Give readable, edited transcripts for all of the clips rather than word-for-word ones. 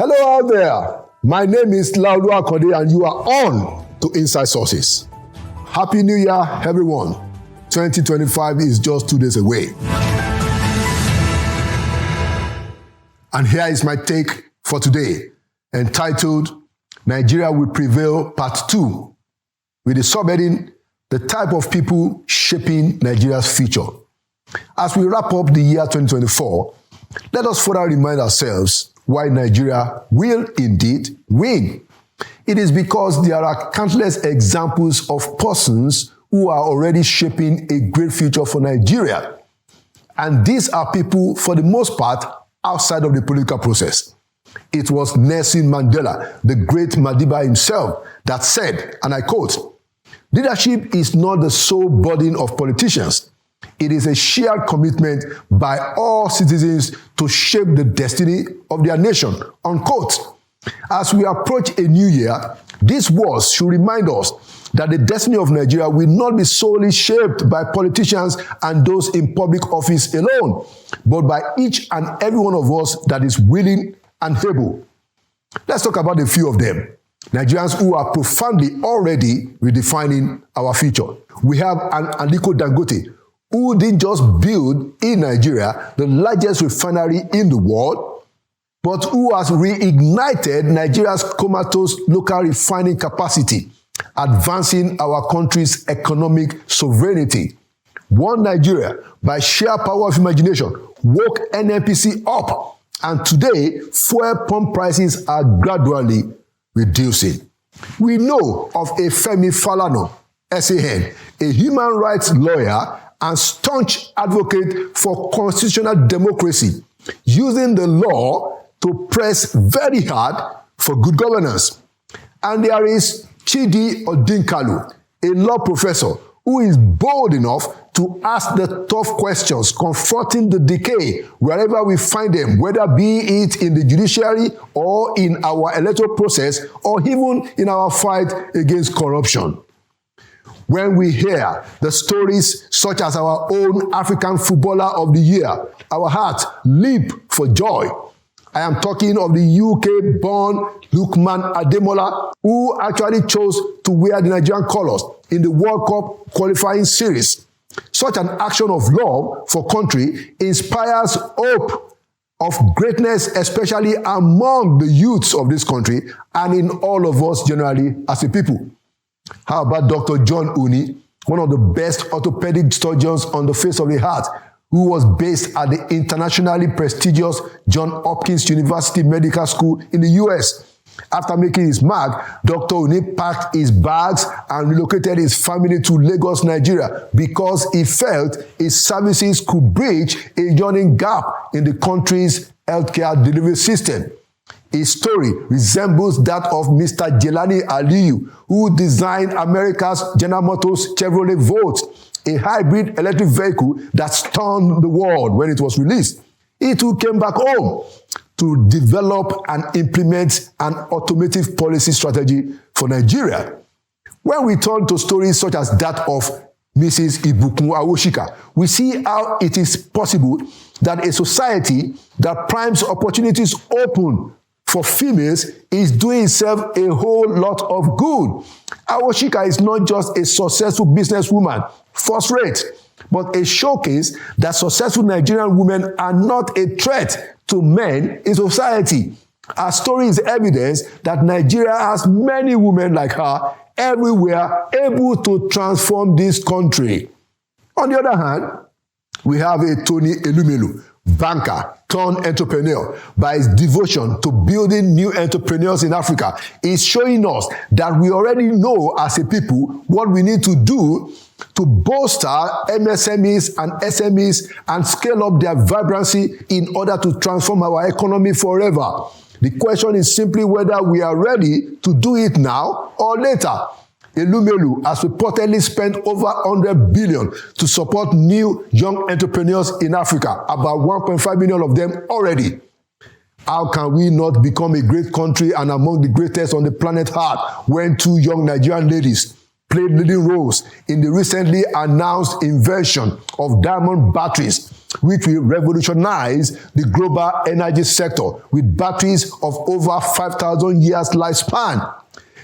Hello out there. My name is Laulu Akode and you are on to Inside Sources. Happy New Year, everyone. 2025 is just 2 days away. And here is my take for today, entitled Nigeria Will Prevail Part 2, with the subheading, The Type of People Shaping Nigeria's Future. As we wrap up the year 2024, let us further remind ourselves why Nigeria will indeed win. It is because there are countless examples of persons who are already shaping a great future for Nigeria. And these are people, for the most part, outside of the political process. It was Nelson Mandela, the great Madiba himself, that said, and I quote, "Leadership is not the sole burden of politicians. It is a shared commitment by all citizens to shape the destiny of their nation," unquote. As we approach a new year, these words should remind us that the destiny of Nigeria will not be solely shaped by politicians and those in public office alone, but by each and every one of us that is willing and able. Let's talk about a few of them. Nigerians who are profoundly already redefining our future. We have an Aliko Dangote, who didn't just build in Nigeria the largest refinery in the world, but who has reignited Nigeria's comatose local refining capacity, advancing our country's economic sovereignty. One Nigeria, by sheer power of imagination, woke NNPC up, and today, fuel pump prices are gradually reducing. We know of a Femi Falana, SAN, a human rights lawyer and staunch advocate for constitutional democracy, using the law to press very hard for good governance. And there is Chidi Odinkalu, a law professor who is bold enough to ask the tough questions confronting the decay wherever we find them, whether be it in the judiciary or in our electoral process or even in our fight against corruption. When we hear the stories such as our own African Footballer of the Year, our hearts leap for joy. I am talking of the UK-born Lukman Ademola, who actually chose to wear the Nigerian colours in the World Cup qualifying series. Such an action of love for country inspires hope of greatness, especially among the youths of this country and in all of us generally as a people. How about Dr. John Uni, one of the best orthopedic surgeons on the face of the earth, who was based at the internationally prestigious Johns Hopkins University Medical School in the US. After making his mark, Dr. Uni packed his bags and relocated his family to Lagos, Nigeria, because he felt his services could bridge a yawning gap in the country's healthcare delivery system. His story resembles that of Mr. Jelani Aliyu, who designed America's General Motors Chevrolet Volt, a hybrid electric vehicle that stunned the world when it was released. He too came back home to develop and implement an automotive policy strategy for Nigeria. When we turn to stories such as that of Mrs. Ibukun Awoshika, we see how it is possible that a society that primes opportunities open for females is doing itself a whole lot of good. Awoshika is not just a successful businesswoman, first rate, but a showcase that successful Nigerian women are not a threat to men in society. Our story is evidence that Nigeria has many women like her everywhere able to transform this country. On the other hand, we have a Tony Elumelu, banker turned entrepreneur. By his devotion to building new entrepreneurs in Africa, is showing us that we already know as a people what we need to do to bolster MSMEs and SMEs and scale up their vibrancy in order to transform our economy forever. The question is simply whether we are ready to do it now or later. Elumelu has reportedly spent over 100 billion to support new young entrepreneurs in Africa, about 1.5 million of them already. How can we not become a great country and among the greatest on the planet Earth when two young Nigerian ladies played leading roles in the recently announced invention of diamond batteries which will revolutionize the global energy sector with batteries of over 5,000 years lifespan.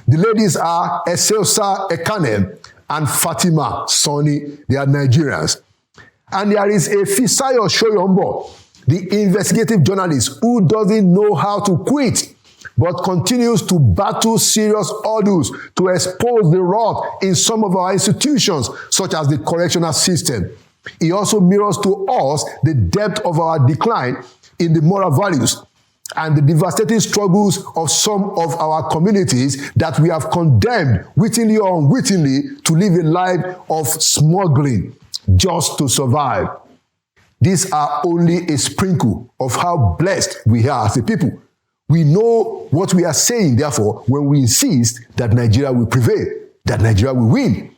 The ladies are Eselsa Ekane and Fatima Soni. They are Nigerians. And there is a Fisayo Shoyombo, the investigative journalist who doesn't know how to quit, but continues to battle serious hurdles to expose the rot in some of our institutions, such as the correctional system. He also mirrors to us the depth of our decline in the moral values and the devastating struggles of some of our communities that we have condemned, wittingly or unwittingly, to live a life of smuggling just to survive. These are only a sprinkle of how blessed we are as a people. We know what we are saying, therefore, when we insist that Nigeria will prevail, that Nigeria will win.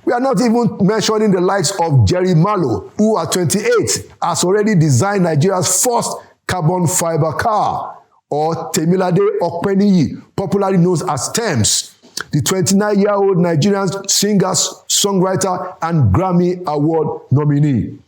We are not even mentioning the likes of Jerry Malo, who at 28 has already designed Nigeria's first carbon fiber car, or Temilade Okpeniyi, popularly known as Tems, the 29-year-old Nigerian singer, songwriter, and Grammy Award nominee.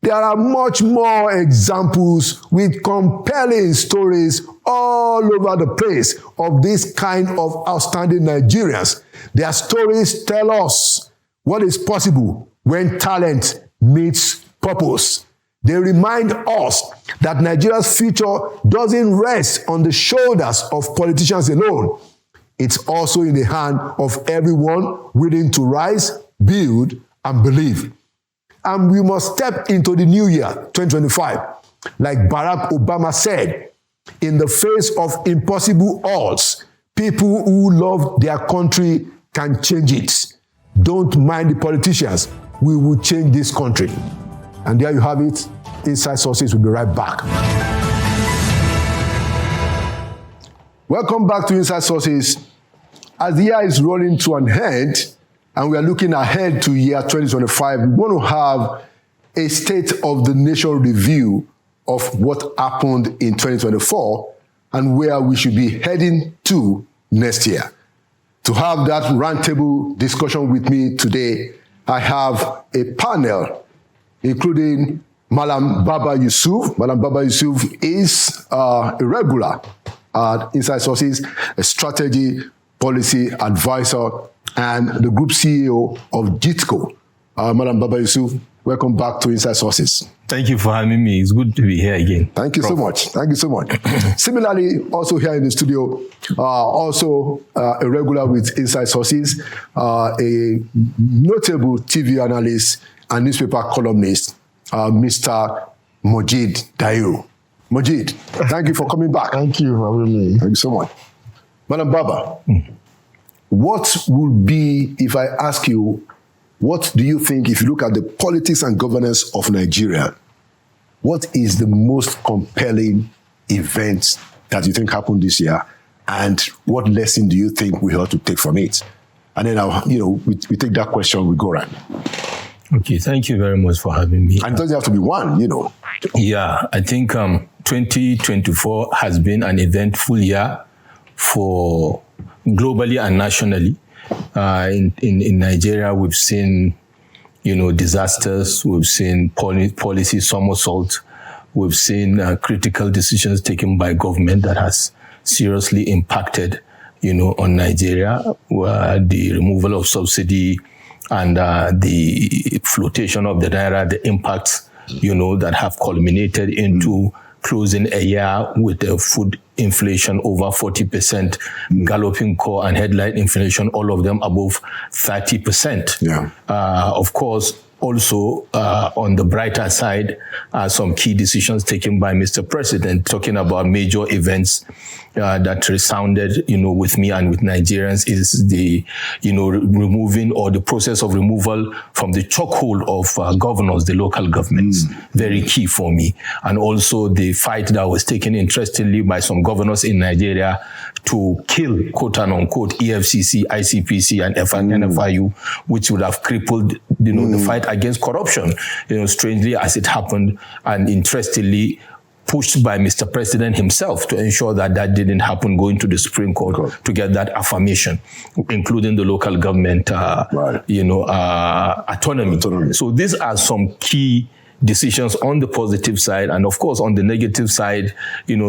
There are much more examples with compelling stories all over the place of this kind of outstanding Nigerians. Their stories tell us what is possible when talent meets purpose. They remind us that Nigeria's future doesn't rest on the shoulders of politicians alone. It's also in the hand of everyone willing to rise, build, and believe. And we must step into the new year, 2025, like Barack Obama said, in the face of impossible odds, people who love their country can change it. Don't mind the politicians. We will change this country. And there you have it. Inside Sources will be right back. Welcome back to Inside Sources. As the year is rolling to an end, and we are looking ahead to year 2025, we want to have a State of the Nation review of what happened in 2024 and where we should be heading to next year. To have that roundtable discussion with me today, I have a panel, including Malam Baba Yusuf. Malam Baba Yusuf is a regular at Inside Sources, a strategy policy advisor, and the group CEO of JITCO. Malam Baba Yusuf, welcome back to Inside Sources. Thank you for having me. It's good to be here again. Thank you so much. Thank you so much. Similarly, also here in the studio, also a regular with Inside Sources, a notable TV analyst and newspaper columnist, Mr. Mojid Dairo. Mojid, thank you for coming back. Thank you for having me. Thank you so much. Madam Baba, what would be, if I ask you, what do you think, if you look at the politics and governance of Nigeria, what is the most compelling event that you think happened this year, and what lesson do you think we ought to take from it? And then, we take that question, we go around. Okay, thank you very much for having me. And it doesn't have to be one, Yeah, I think 2024 has been an eventful year for globally and nationally. In Nigeria, we've seen, disasters. We've seen policy somersault. We've seen critical decisions taken by government that has seriously impacted, on Nigeria. The removal of subsidy and the flotation of the naira, the impacts, that have culminated into closing a year with the food inflation over 40%, galloping core and headline inflation, all of them above 30%. Yeah. Of course, also on the brighter side, some key decisions taken by Mr. President, talking about major events that resounded, with me and with Nigerians, is the, removing or the process of removal from the chokehold of governors, the local governments. Very key for me. And also the fight that was taken, interestingly, by some governors in Nigeria to kill, quote and unquote, EFCC, ICPC, and NFIU, which would have crippled, the fight against corruption, strangely as it happened, and interestingly, pushed by Mr. President himself to ensure that that didn't happen, going to the Supreme Court to get that affirmation, including the local government, autonomy. So these are some key, decisions on the positive side, and of course on the negative side,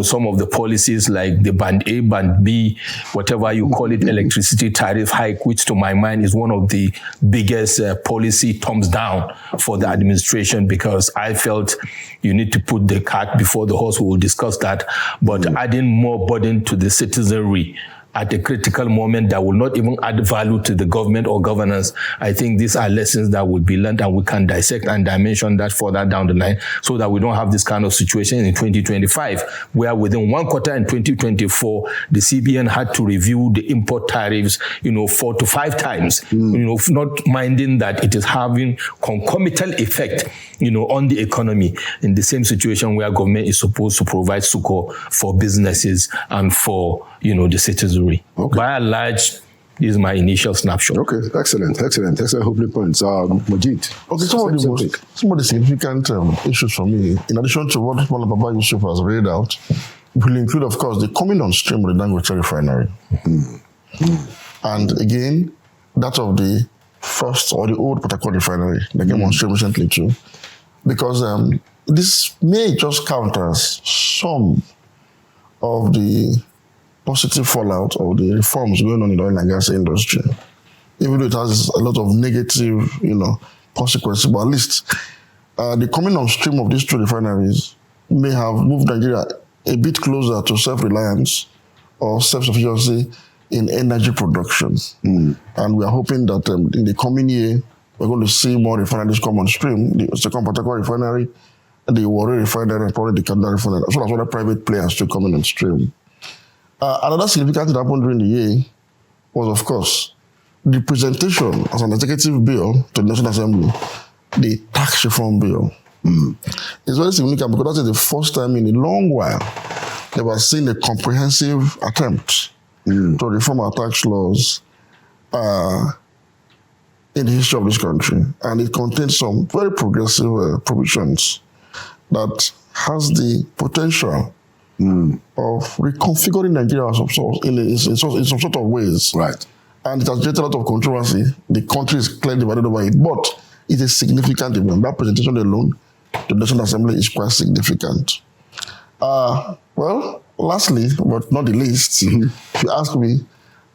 some of the policies like the Band A, Band B, whatever you call it, electricity tariff hike, which to my mind is one of the biggest policy thumbs down for the administration, because I felt you need to put the cart before the horse. We will discuss that, but adding more burden to the citizenry at a critical moment that will not even add value to the government or governance. I think these are lessons that will be learned, and we can dissect and dimension that further down the line, so that we don't have this kind of situation in 2025, where within one quarter in 2024, the CBN had to review the import tariffs, 4 to 5 times, not minding that it is having concomitant effect, on the economy, in the same situation where government is supposed to provide succor for businesses and for, the citizenry. Okay. By and large, this is my initial snapshot. Okay, excellent opening points. Majid. Okay, some of the significant issues for me, in addition to what Baba Yusuf has read out, will include, of course, the coming on stream of the Dangote refinery. And again, that of the first or the old Port Harcourt refinery that came on stream recently too, because this may just counter some of the positive fallout of the reforms going on in the oil and gas industry, even though it has a lot of negative, consequences. But at least the coming on stream of these 2 refineries may have moved Nigeria a bit closer to self-reliance or self-sufficiency in energy production. And we are hoping that in the coming year, we're going to see more refineries come on stream. The second Port Harcourt refinery, the Warri refinery, and probably the Condrum refinery, as well as other private players to come on stream. Another significant thing that happened during the year was, of course, the presentation as an executive bill to the National Assembly, the tax reform bill. It's very significant because that is the first time in a long while that we're seeing a comprehensive attempt to reform our tax laws in the history of this country. And it contains some very progressive provisions that has the potential of reconfiguring Nigeria in some sort of ways. Right. And it has generated a lot of controversy. The country is clearly divided over it, but it's a significant event. That presentation alone to the National Assembly is quite significant. Well, lastly, but not the least, if you ask me,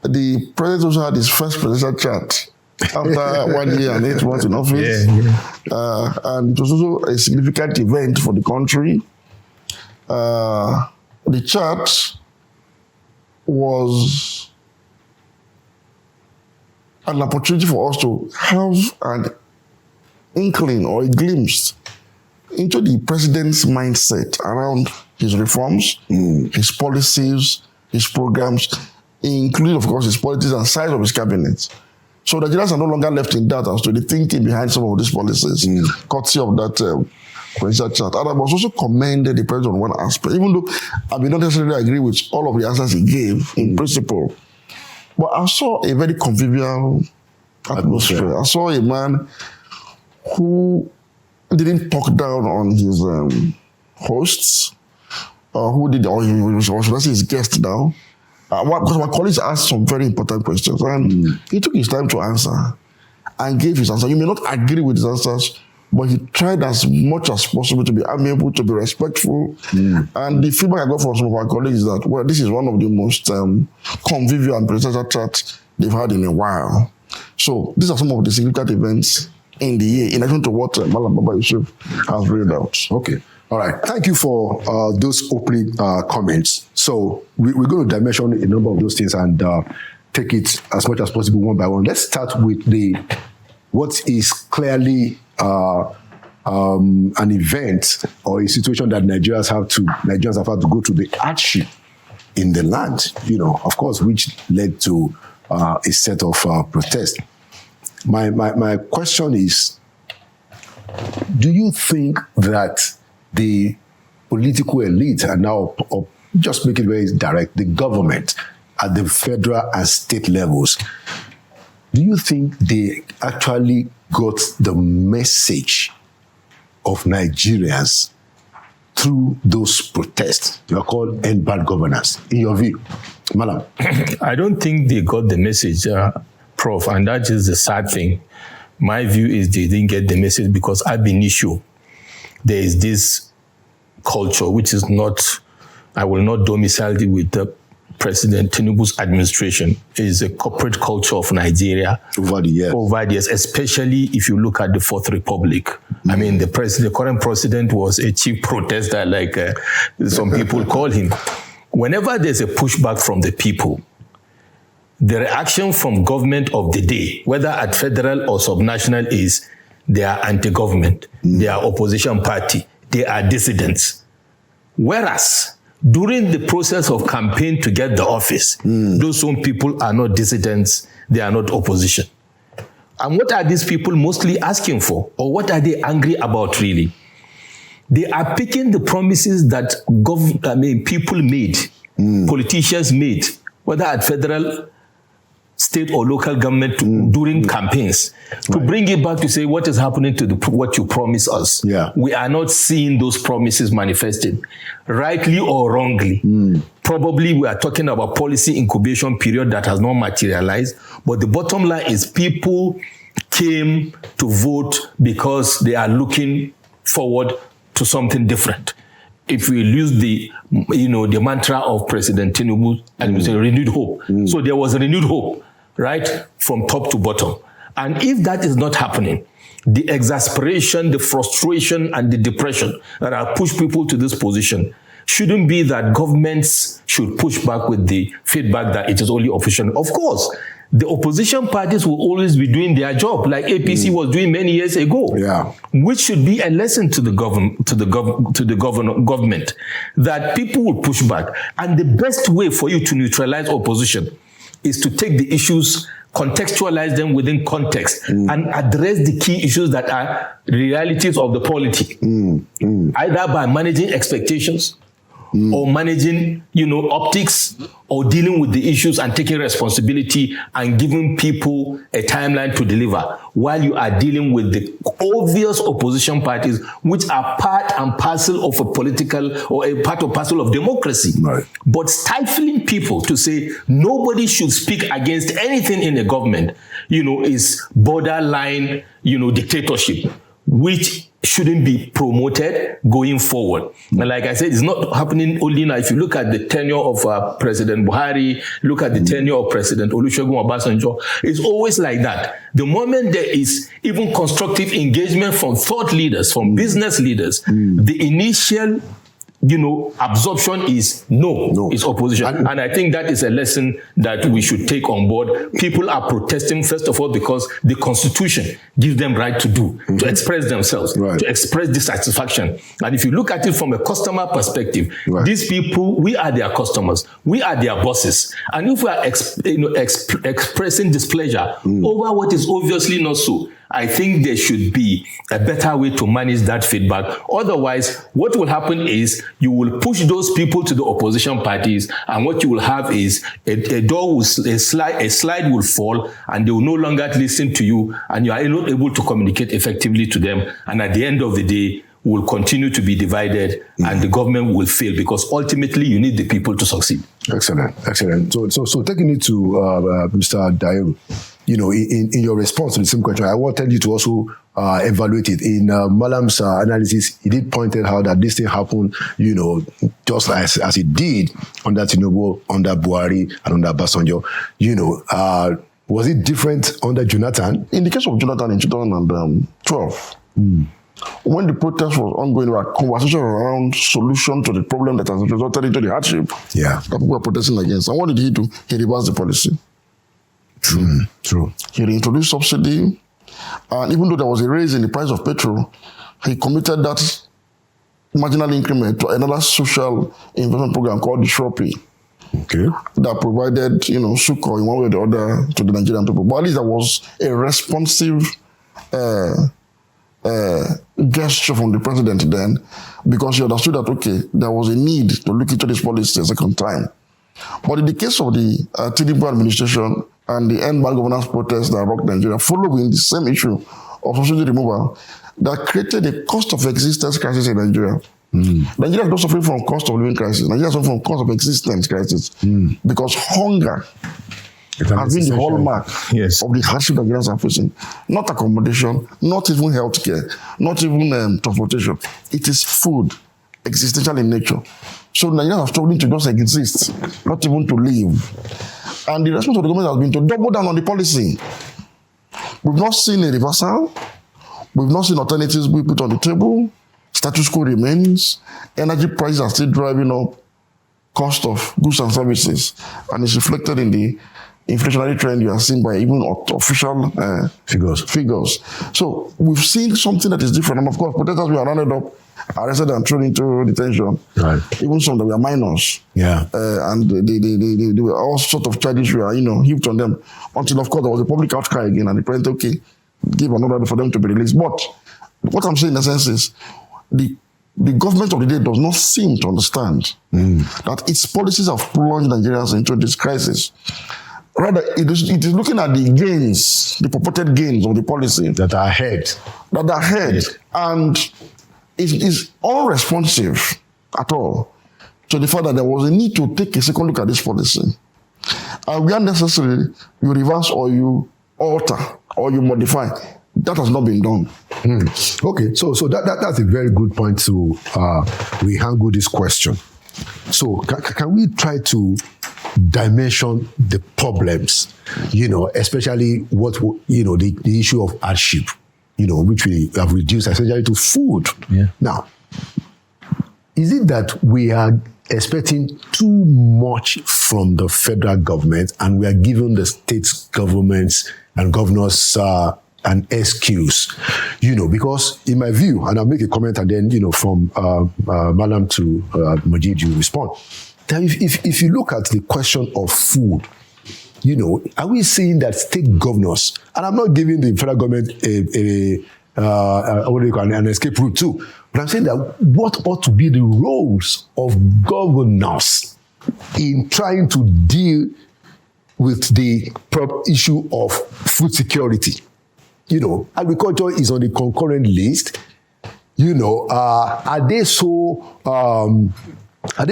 the president also had his first presidential chat after 1 year and 8 months in office. And it was also a significant event for the country. The chat was an opportunity for us to have an inkling or a glimpse into the president's mindset around his reforms, his policies, his programs, including, of course, his politics and size of his cabinet. So the Nigerians are no longer left in doubt as to the thinking behind some of these policies, courtesy of that presidential chat. And I was also commended the president on one aspect, even though I may not necessarily agree with all of the answers he gave in principle. But I saw a very convivial atmosphere. I saw a man who didn't talk down on his hosts, or should I say his guests now. Because my colleagues asked some very important questions, and he took his time to answer and gave his answer. You may not agree with his answers, but he tried as much as possible to be amiable, to be respectful. And the feedback I got from some of our colleagues is that, well, this is one of the most convivial and presidential chats they've had in a while. So these are some of the significant events in the year, in addition to what Malam Baba Yusuf has read out. Okay. All right. Thank you for those opening comments. So we're going to dimension a number of those things and take it as much as possible one by one. Let's start with what is clearly an event or a situation that Nigerians have had to go through, the hardship in the land, of course, which led to a set of protests. My question is, do you think that the political elite are now, just make it very direct, the government at the federal and state levels, do you think they actually got the message of Nigerians through those protests? You are called end bad governance, in your view, Malam? I don't think they got the message, Prof, and that is the sad thing. My view is they didn't get the message because ab initio, there is this culture which is not, I will not domicile it with the President Tinubu's administration, is a corporate culture of Nigeria over the years, especially if you look at the Fourth Republic. I mean, the current president was a chief protester, like some people call him. Whenever there's a pushback from the people, the reaction from government of the day, whether at federal or subnational, is they are anti-government, they are opposition party, they are dissidents. Whereas during the process of campaign to get the office, those same people are not dissidents, they are not opposition. And what are these people mostly asking for? Or what are they angry about really? They are picking the promises that people made, politicians made, whether at federal, state or local government during campaigns, to bring it back to say what is happening to what you promised us. Yeah. We are not seeing those promises manifested, rightly or wrongly. Probably we are talking about policy incubation period that has not materialized, but the bottom line is people came to vote because they are looking forward to something different. If we use the mantra of President Tinubu, and we say renewed hope. So there was a renewed hope, right, from top to bottom. And if that is not happening, the exasperation, the frustration, and the depression that have pushed people to this position shouldn't be that governments should push back with the feedback that it is only official. Of course, the opposition parties will always be doing their job, like APC was doing many years ago, which should be a lesson to the government that people will push back. And the best way for you to neutralize opposition is to take the issues, contextualize them within context, and address the key issues that are realities of the polity, either by managing expectations, or managing, optics, or dealing with the issues and taking responsibility and giving people a timeline to deliver, while you are dealing with the obvious opposition parties, which are part and parcel of a political or a part or parcel of democracy. Right. But stifling people to say nobody should speak against anything in the government, is borderline, dictatorship, which shouldn't be promoted going forward. And like I said, it's not happening only now. If you look at the tenure of President Buhari, look at the tenure of President Olusegun Obasanjo, it's always like that. The moment there is even constructive engagement from thought leaders, from business leaders, the initial absorption is no, it's opposition. And I think that is a lesson that we should take on board. People are protesting, first of all, because the Constitution gives them right to do, to express themselves, to express dissatisfaction. And if you look at it from a customer perspective, these people, we are their customers, we are their bosses. And if we are expressing displeasure over what is obviously not so, I think there should be a better way to manage that feedback. Otherwise, what will happen is you will push those people to the opposition parties, and what you will have is a slide will fall, and they will no longer listen to you, and you are not able to communicate effectively to them. And at the end of the day, will continue to be divided, and the government will fail, because ultimately you need the people to succeed. Excellent. So taking it to Mr. Dairu, in your response to the same question, I wanted you to also evaluate it. In Malam's analysis, he did point out that this thing happened, just as it did under Tinubu, under Buhari, and under Obasanjo. Was it different under Jonathan? In the case of Jonathan in 2012, when the protest was ongoing, there were conversations around solution to the problem that has resulted into the hardship that people were protesting against. And what did he do? He reversed the policy. True. He reintroduced subsidy, and even though there was a raise in the price of petrol, he committed that marginal increment to another social investment program called the Shropee. Okay. That provided, succor in one way or the other to the Nigerian people. But at least there was a responsive gesture from the president then, because he understood that, okay, there was a need to look into this policy a second time. But in the case of the Tinubu administration and the end bad governance protests that rocked Nigeria, following the same issue of subsidy removal, that created a cost of existence crisis in Nigeria. Nigeria is not suffering from cost of living crisis. Nigeria is suffering from cost of existence crisis. Because hunger has been the hallmark Yes. of the hardship that Nigerians are facing. Not accommodation, not even healthcare, not even transportation. It is food, existential in nature. So Nigerians are struggling to just exist, not even to live. And the response of the government has been to double down on the policy. We've not seen a reversal. We've not seen alternatives being put on the table. Status quo remains. Energy prices are still driving up cost of goods and services. And it's reflected in the inflationary trend you are seeing by even official figures. So we've seen something that is different. And of course, protesters were rounded up, arrested and thrown into detention. Right. Even some that were minors. Yeah. And they were all sort of charges were, heaped on them. Until, of course, there was a public outcry again. And the president, gave an order for them to be released. But what I'm saying in essence is the government of the day does not seem to understand that its policies have plunged Nigerians into this crisis. Rather, it is looking at the gains, the purported gains of the policy that are ahead. Yes. And it is unresponsive at all to the fact that there was a need to take a second look at this policy. And where necessary, you reverse or you alter or you modify. That has not been done. Okay, so that's a very good point to rehangle this question. So can we try to dimension the problems, especially the issue of hardship, which we have reduced essentially to food. Yeah. Now, is it that we are expecting too much from the federal government and we are giving the state governments and governors an excuse, because in my view, and I'll make a comment and then, from Madam to Majid, you respond. That if you look at the question of food, are we saying that state governors, and I'm not giving the federal government an escape route too, but I'm saying that what ought to be the roles of governors in trying to deal with the issue of food security? Agriculture is on the concurrent list. Are they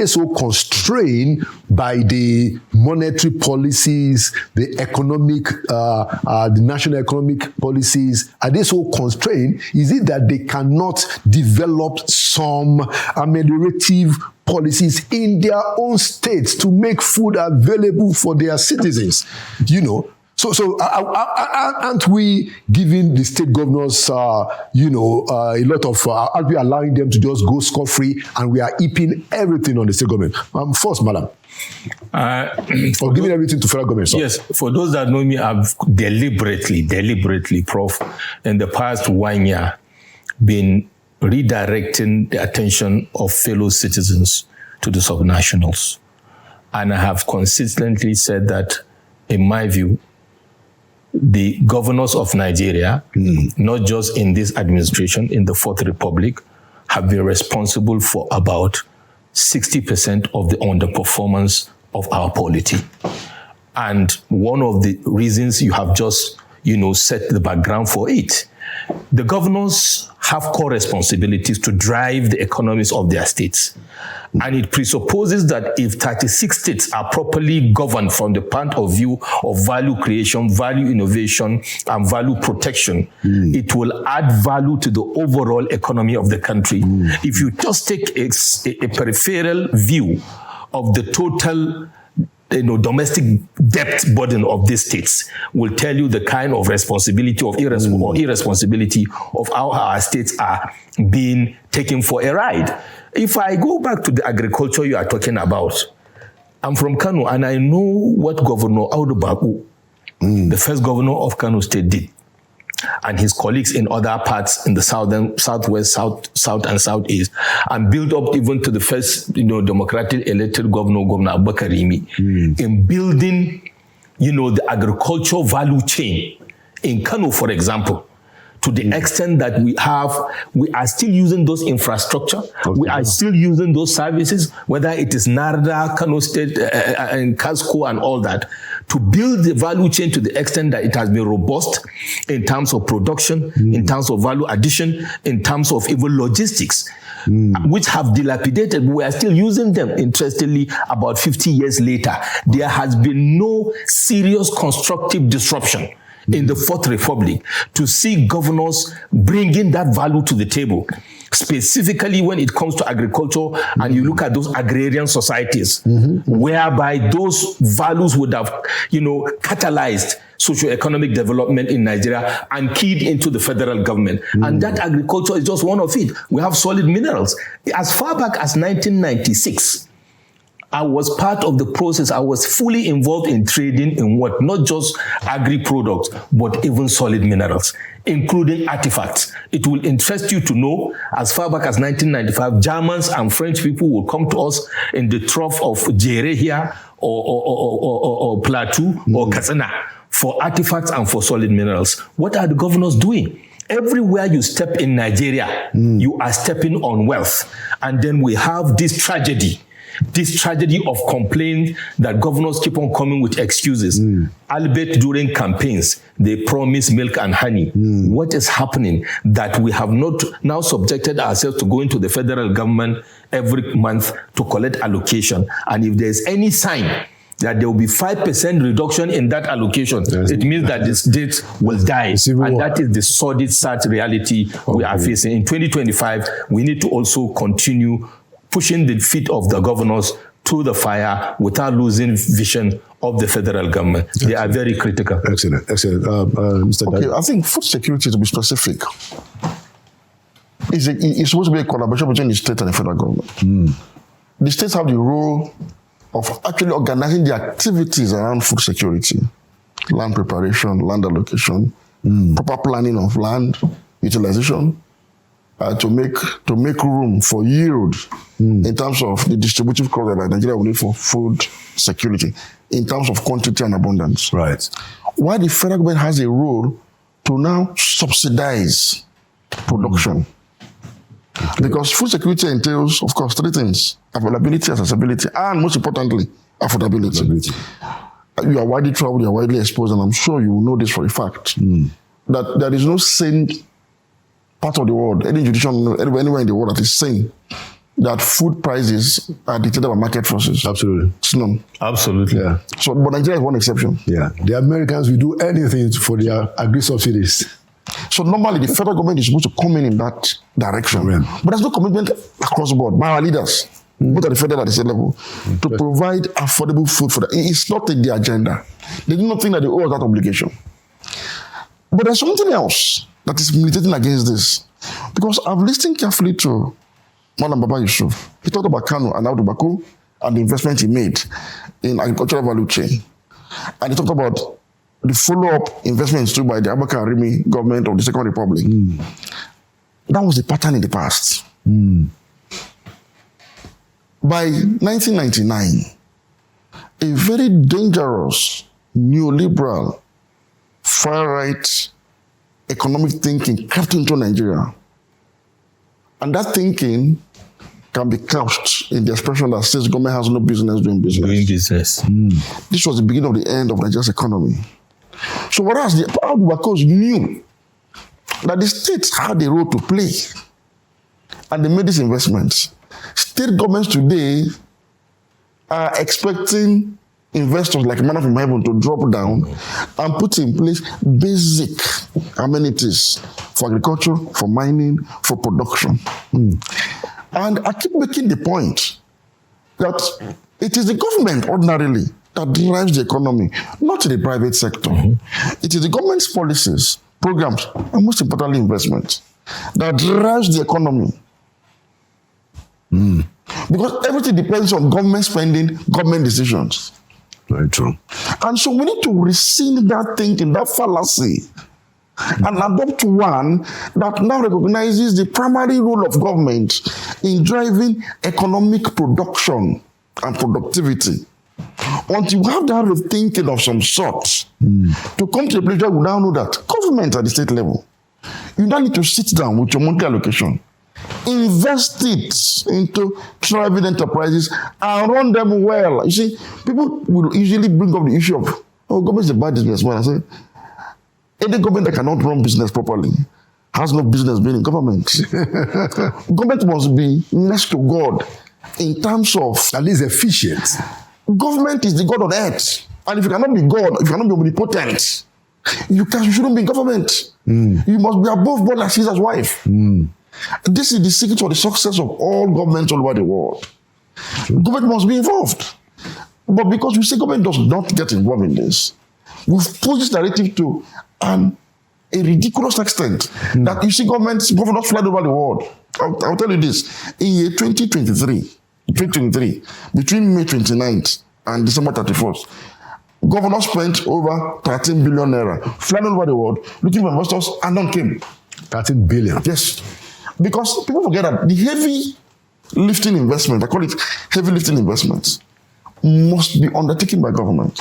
so constrained by the monetary policies, the economic, the national economic policies? Are they so constrained? Is it that they cannot develop some ameliorative policies in their own states to make food available for their citizens? So aren't we giving the state governors, a lot of, aren't we allowing them to just go scot-free and we are heaping everything on the state government? First, Madam. Or giving everything to federal government. Yes, for those that know me, I've deliberately, Prof, in the past 1 year, been redirecting the attention of fellow citizens to the subnationals. And I have consistently said that, in my view, the governors of Nigeria, not just in this administration, in the Fourth Republic, have been responsible for about 60% of the underperformance of our polity. And one of the reasons you have just, set the background for it, the governors have core responsibilities to drive the economies of their states. And it presupposes that if 36 states are properly governed from the point of view of value creation, value innovation, and value protection, it will add value to the overall economy of the country. If you just take a peripheral view of the total domestic debt burden of these states, will tell you the kind of responsibility or irresponsibility of how our states are being taken for a ride. If I go back to the agriculture you are talking about, I'm from Kano and I know what Governor Audu Baku, the first governor of Kano State, did, and his colleagues in other parts in the southern, southwest, south and southeast, and build up even to the first, democratic elected Governor Abubakar Rimi, in building, the agricultural value chain in Kano, for example, to the extent that we are still using those infrastructure, we are still using those services, whether it is NARDA, Kano State, and Casco and all that, to build the value chain to the extent that it has been robust in terms of production, in terms of value addition, in terms of even logistics, which have dilapidated. We are still using them. Interestingly, about 50 years later, there has been no serious constructive disruption in the Fourth Republic to see governors bringing that value to the table, specifically when it comes to agriculture, and you look at those agrarian societies, whereby those values would have, catalyzed socio-economic development in Nigeria and keyed into the federal government. And that agriculture is just one of it. We have solid minerals. As far back as 1996, I was part of the process. I was fully involved in trading in not just agri-products, but even solid minerals, including artifacts. It will interest you to know, as far back as 1995, Germans and French people would come to us in the trough of Jere here, or Plateau, or Katsina, for artifacts and for solid minerals. What are the governors doing? Everywhere you step in Nigeria, you are stepping on wealth. And then we have this tragedy of complaint that governors keep on coming with excuses. Albeit during campaigns, they promise milk and honey. What is happening that we have not now subjected ourselves to go into the federal government every month to collect allocation? And if there's any sign that there will be 5% reduction in that allocation, it means that the state will die. And that is the sordid, sad reality we are facing. In 2025, we need to also continue pushing the feet of the governors to the fire without losing vision of the federal government. They are very critical. Excellent. Mr. Okay, I think food security, to be specific, is supposed to be a collaboration between the state and the federal government. The states have the role of actually organizing the activities around food security, land preparation, land allocation, proper planning of land utilization, to make room for yield in terms of the distributive cost that Nigeria will need for food security, in terms of quantity and abundance. Right. Why the federal government has a role to now subsidize production. Because food security entails, of course, three things: availability, accessibility, and most importantly, affordability. You are widely traveled, you are widely exposed, and I'm sure you will know this for a fact, that there is no sane part of the world, any jurisdiction, anywhere in the world that is sane, that food prices are dictated by market forces. Absolutely. It's none. Absolutely. Yeah. So, but Nigeria is one exception. Yeah. The Americans will do anything for their agri-subsidies. So normally the federal government is supposed to come in that direction. But there's no commitment across the board by our leaders, both at the federal and the state level, to provide affordable food for them. It's not in the agenda. They do not think that they owe us that obligation. But there's something else that is militating against this. Because I've listened carefully to Madam Baba Yusuf. He talked about Kano and Audu Bako and the investment he made in agricultural value chain. And he talked about the follow-up investments too by the Abubakar Arimi government of the Second Republic. That was the pattern in the past. By 1999, a very dangerous, neoliberal, far-right economic thinking crept into Nigeria. And that thinking can be couched in the expression that says government has no business doing business. This was the beginning of the end of Nigeria's economy. So whereas the Audu Bakos knew that the states had a role to play, and they made these investments, state governments today are expecting investors like manna from heaven to drop down and put in place basic amenities for agriculture, for mining, for production. And I keep making the point that it is the government ordinarily that drives the economy, not the private sector. It is the government's policies, programs, and most importantly, investments that drives the economy. Because everything depends on government spending, government decisions. Very true. And so we need to rescind that thinking, that fallacy, and adopt one that now recognizes the primary role of government in driving economic production and productivity. Until you have that rethinking of some sort, to come to a place where we now know that government at the state level You now need to sit down with your monthly allocation, invest it into thriving enterprises and run them well. You see, people will usually bring up the issue of, oh, government is a bad businessman. I say, any government that cannot run business properly has no business being in government. Government must be next to God in terms of at least efficient. Government is the God on earth. And if you cannot be God, if you cannot be omnipotent, you shouldn't be in government. You must be above board like Caesar's wife. This is the secret for the success of all governments all over the world. Government must be involved. But because we say government does not get involved in this, we've pushed this narrative to a ridiculous extent that you see governors flying over the world. I'll tell you this. In year 2023, between May 29th and December 31st, governors spent over 13 billion naira flying over the world looking for investors and none came. 13 billion. Yes. Because people forget that the heavy lifting investment, I call it heavy lifting investments, must be undertaken by government.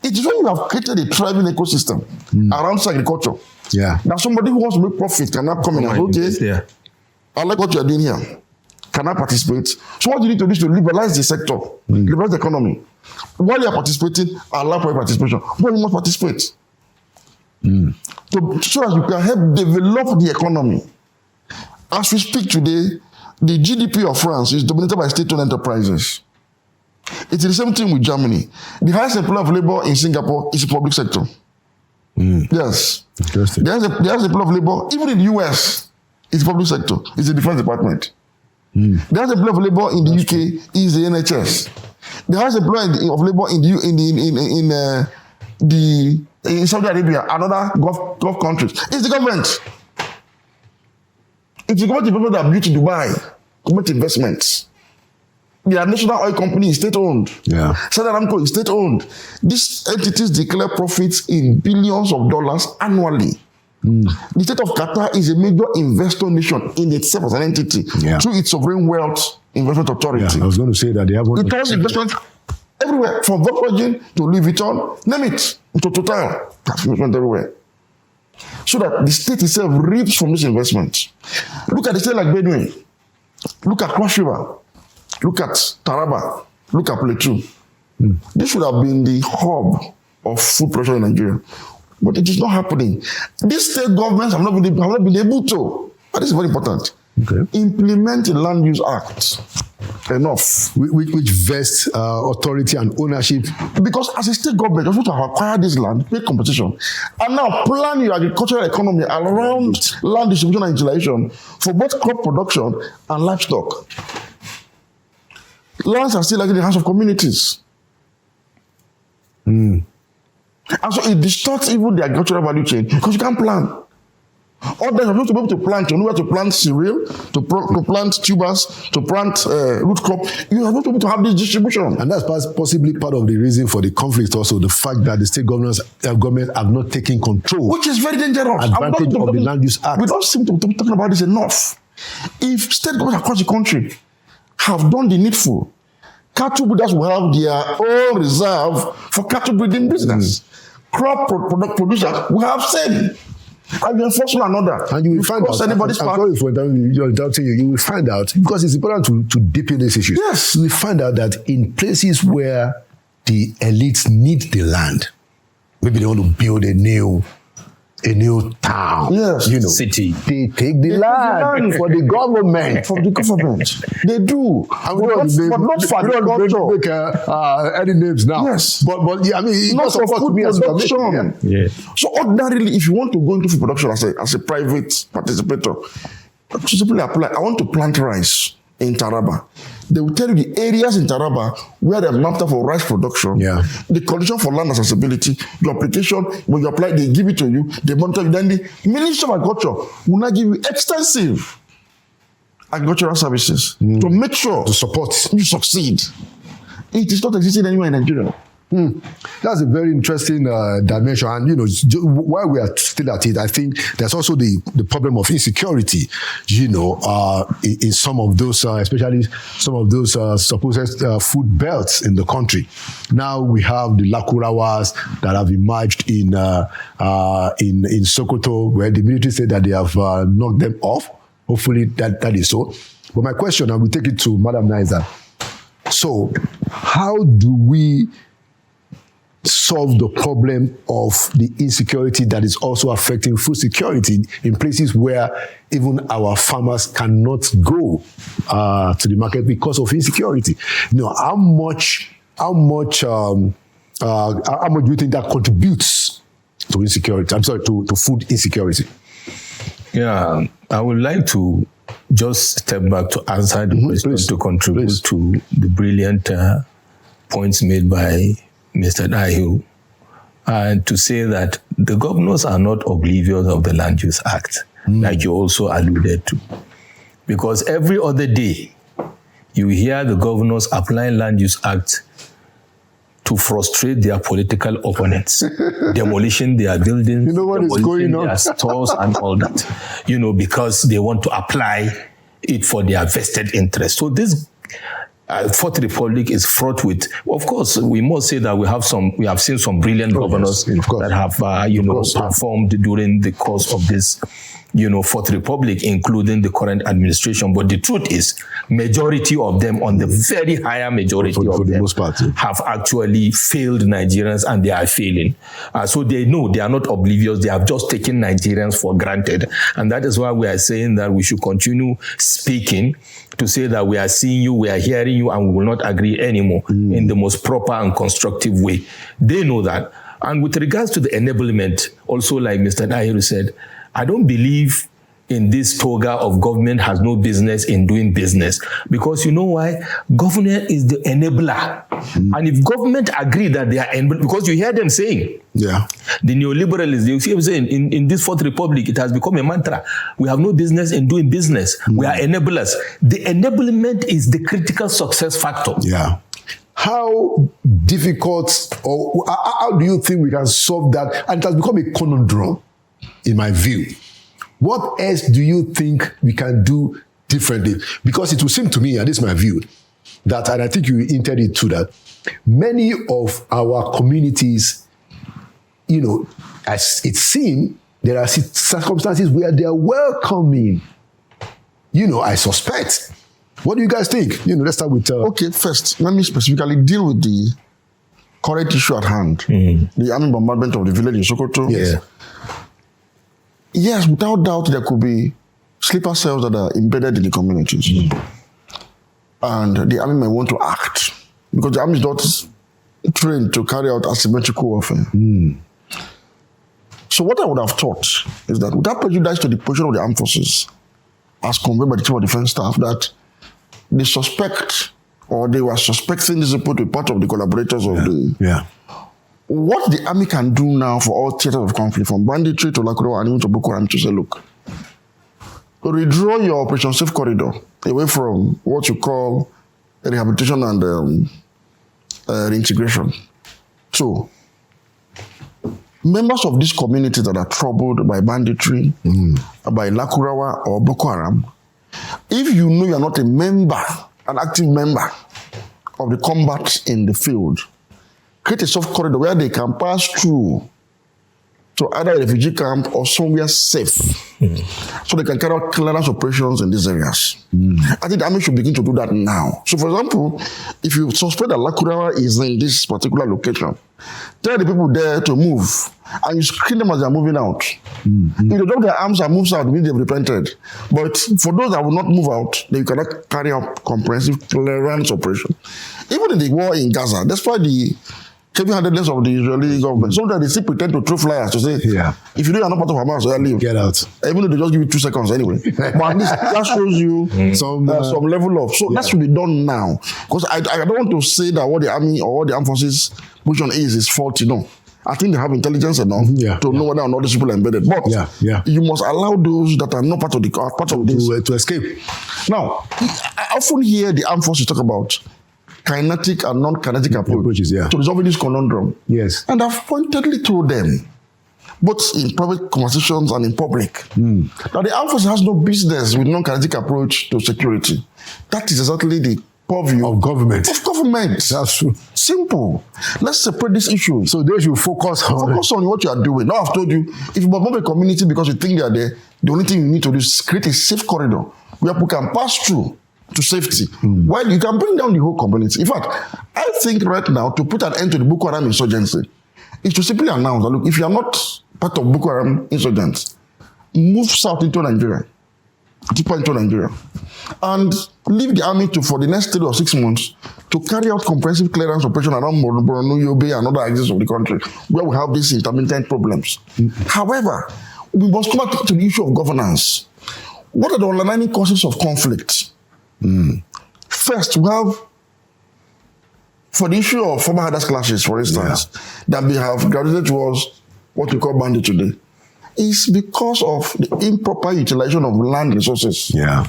It is when you have created a thriving ecosystem around agriculture. Yeah. Now somebody who wants to make profit cannot come in and say, okay, I like what you are doing here. Can I participate? So what you need to do is to liberalize the sector, liberalize the economy. While you are participating, allow private participation. But you must participate. So that you can help develop the economy. As we speak today, the GDP of France is dominated by state-owned enterprises. It is the same thing with Germany. The highest employer of labor in Singapore is the public sector. Yes. Interesting. The highest employer of labor, even in the US, is the public sector. It's the defense department. The highest employer of labor in the UK is the NHS. The highest employer of labor in Saudi Arabia and other Gulf countries is the government. It's the government investment that built Dubai. Government investments. The national oil company is state-owned. Yeah. Saudi Aramco is state-owned. These entities declare profits in billions of dollars annually. The state of Qatar is a major investor nation in itself as an entity through its sovereign wealth investment authority. Yeah, I was going to say that they have one. It has investment everywhere, from Volkswagen to Louis Vuitton, name it, to Total. That's investment everywhere. So that the state itself reaps from this investment. Look at the state like Benue. Look at Cross River. Look at Taraba. Look at Plateau. This should have been the hub of food production in Nigeria. But it is not happening. These state governments have not been able to, and this is very important, implement the Land Use Act. Enough. Which vests authority and ownership. Because as a state government, you're supposed to acquire this land, pay compensation, and now plan your agricultural economy around land distribution and utilization for both crop production and livestock. Lands are still like in the hands of communities. And so it distorts even the agricultural value chain because you can't plan. Or then you're supposed to be able to plant, you know where to plant cereal, to plant tubers, to plant root crop. You're supposed to be able to have this distribution. And that's possibly part of the reason for the conflict also, the fact that the state government have not taken control. Which is very dangerous. Advantage of the Land Use Act. We don't seem to be talking about this enough. If state governments across the country have done the needful, cattle breeders will have their own reserve for cattle breeding business. Crop producers will have same. And you enforce one another. And you will find out. I'm sorry for doubting you. You will find out, because it's important to deep in this issue. Yes. You will find out that in places where the elites need the land, maybe they want to build a new town, city. They take the land for the government. For the government. They do. But not for agriculture. Any names now. Yes. But yeah, I mean, not for food production. Yeah. So ordinarily, if you want to go into food production as a private participator, simply apply. I want to plant rice in Taraba. They will tell you the areas in Taraba where they have mapped out for rice production, the condition for land accessibility, your application, when you apply, they give it to you, they monitor you. Then the Ministry of Agriculture will now give you extensive agricultural services to make sure to support you succeed. It is not existing anywhere in Nigeria. That's a very interesting dimension. And, while we are still at it, I think there's also the problem of insecurity, in some of those, especially some of those supposed food belts in the country. Now we have the Lakurawas that have emerged in Sokoto, where the military said that they have knocked them off. Hopefully that is so. But my question, and we take it to Madam Naiza. So how do we solve the problem of the insecurity that is also affecting food security in places where even our farmers cannot go to the market because of insecurity? How much do you think that contributes to insecurity? I'm sorry, to food insecurity. Yeah, I would like to just step back to answer the question, to contribute to the brilliant points made by Mr. Dahiru, and to say that the governors are not oblivious of the Land Use Act, like you also alluded to. Because every other day, you hear the governors applying Land Use Act to frustrate their political opponents, demolishing their buildings, demolishing their stores and all that, because they want to apply it for their vested interest. So this Fourth Republic is fraught with, of course, we must say that we have seen some brilliant governors that have, performed during the course of this, Fourth Republic, including the current administration. But the truth is, majority of them, on the very higher majority of them, have actually failed Nigerians, and they are failing. So they know they are not oblivious. They have just taken Nigerians for granted. And that is why we are saying that we should continue speaking to say that we are seeing you, we are hearing you, and we will not agree anymore in the most proper and constructive way. They know that. And with regards to the enablement, also like Mr. Dahiru said, I don't believe in this toga of government has no business in doing business. Because you know why? Government is the enabler. And if government agree that they are because you hear them saying, the neoliberalists, they see saying in this Fourth Republic, it has become a mantra. We have no business in doing business. We are enablers. The enablement is the critical success factor. Yeah. How difficult, or how do you think we can solve that? And it has become a conundrum, in my view. What else do you think we can do differently? Because it will seem to me, and this is my view, that, and I think you hinted it to that, many of our communities, as it seems, there are circumstances where they are welcoming. I suspect. What do you guys think? Let's start with... Okay, first, let me specifically deal with the current issue at hand. The army bombardment of the village in Sokoto. Yeah. Yes, without doubt, there could be sleeper cells that are embedded in the communities. And the army may want to act, because the army is not trained to carry out asymmetrical warfare. So what I would have thought is that without prejudice to the position of the armed forces, as conveyed by the Chief of Defense Staff, that they suspect, or they were suspecting this report to be part of the collaborators of what the army can do now for all theaters of conflict, from banditry to Lakurawa and even to Boko Haram, to say, look, redraw your Operation Safe Corridor away from what you call rehabilitation and reintegration. So, members of these communities that are troubled by banditry, by Lakurawa or Boko Haram, if you know you're not a member, an active member of the combat in the field, create a soft corridor where they can pass through to either a refugee camp or somewhere safe, so they can carry out clearance operations in these areas. I think the army should begin to do that now. So, for example, if you suspect that Lakurawa is in this particular location, tell the people there to move, and you screen them as they're moving out. If they drop their arms and move out, means they've repented. But for those that will not move out, then you cannot carry out comprehensive clearance operation. Even in the war in Gaza, despite the heavy-handedness of the Israeli government, sometimes they still pretend to throw flyers to say, if you know you're not part of Hamas, leave. Get out. Even though they just give you 2 seconds anyway. But at least that shows you some level of... So that should be done now. Because I don't want to say that what the army or what the armed forces position is faulty. No. I think they have intelligence enough to know whether or not these people are embedded. But you must allow those that are not part of this to escape. Now, I often hear the armed forces talk about kinetic and non-kinetic approaches, yeah, to resolving this conundrum. Yes. And I've pointedly told them, both in private conversations and in public, that the armed forces has no business with non-kinetic approach to security. That is exactly the purview of government. That's true. Simple. Let's separate this issue. So they should focus on what you are doing. Now I've told you, if you bomb a community because you think they are there, the only thing you need to do is create a safe corridor where people can pass through to safety. While you can bring down the whole community. In fact, I think right now to put an end to the Boko Haram insurgency is to simply announce that, look, if you are not part of Boko Haram insurgents, move south into Nigeria, deeper into Nigeria, and leave the army for the next 3 or 6 months to carry out comprehensive clearance operation around Borno, Yobe, and other axes of the country where we have these intermittent problems. However, we must come back to the issue of governance. What are the underlying causes of conflict? First, we have, for the issue of former herders clashes, for instance, that we have graduated towards what we call bandit today, is because of the improper utilization of land resources. Yeah.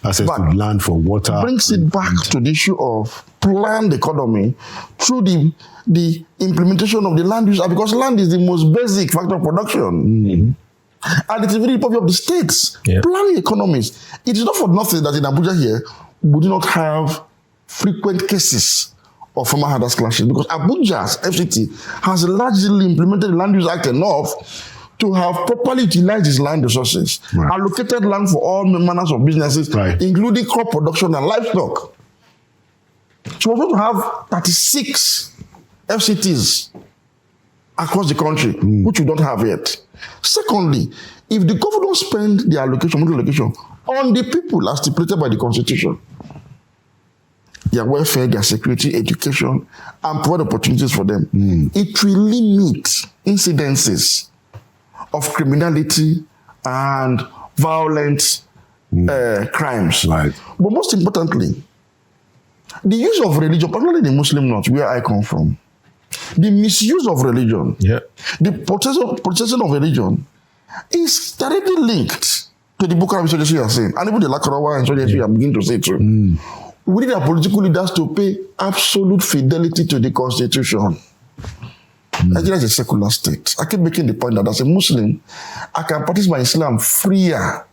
Access to land for water. Brings it back to the issue of planned economy through the implementation of the land use, because land is the most basic factor of production. And it's very purview of the states. Planning economies. It is not for nothing that in Abuja here, we do not have frequent cases of former herders clashes, because Abuja's FCT has largely implemented the Land Use Act enough to have properly utilized its land resources, allocated land for all manners of businesses, including crop production and livestock. So we're going to have 36 FCTs across the country, which we don't have yet. Secondly, if the government spend their allocation, on the people as stipulated by the Constitution, their welfare, their security, education, and provide opportunities for them, it will limit incidences of criminality and violent crimes. But most importantly, the use of religion, particularly in the Muslim North, where I come from, the misuse of religion, the protection of religion is directly linked to the Boko Haram insurgency you are saying, and even the Lakurawa insurgency you are beginning to say too. We need our political leaders to pay absolute fidelity to the Constitution. Nigeria is a secular state. I keep making the point that as a Muslim, I can practice my Islam freer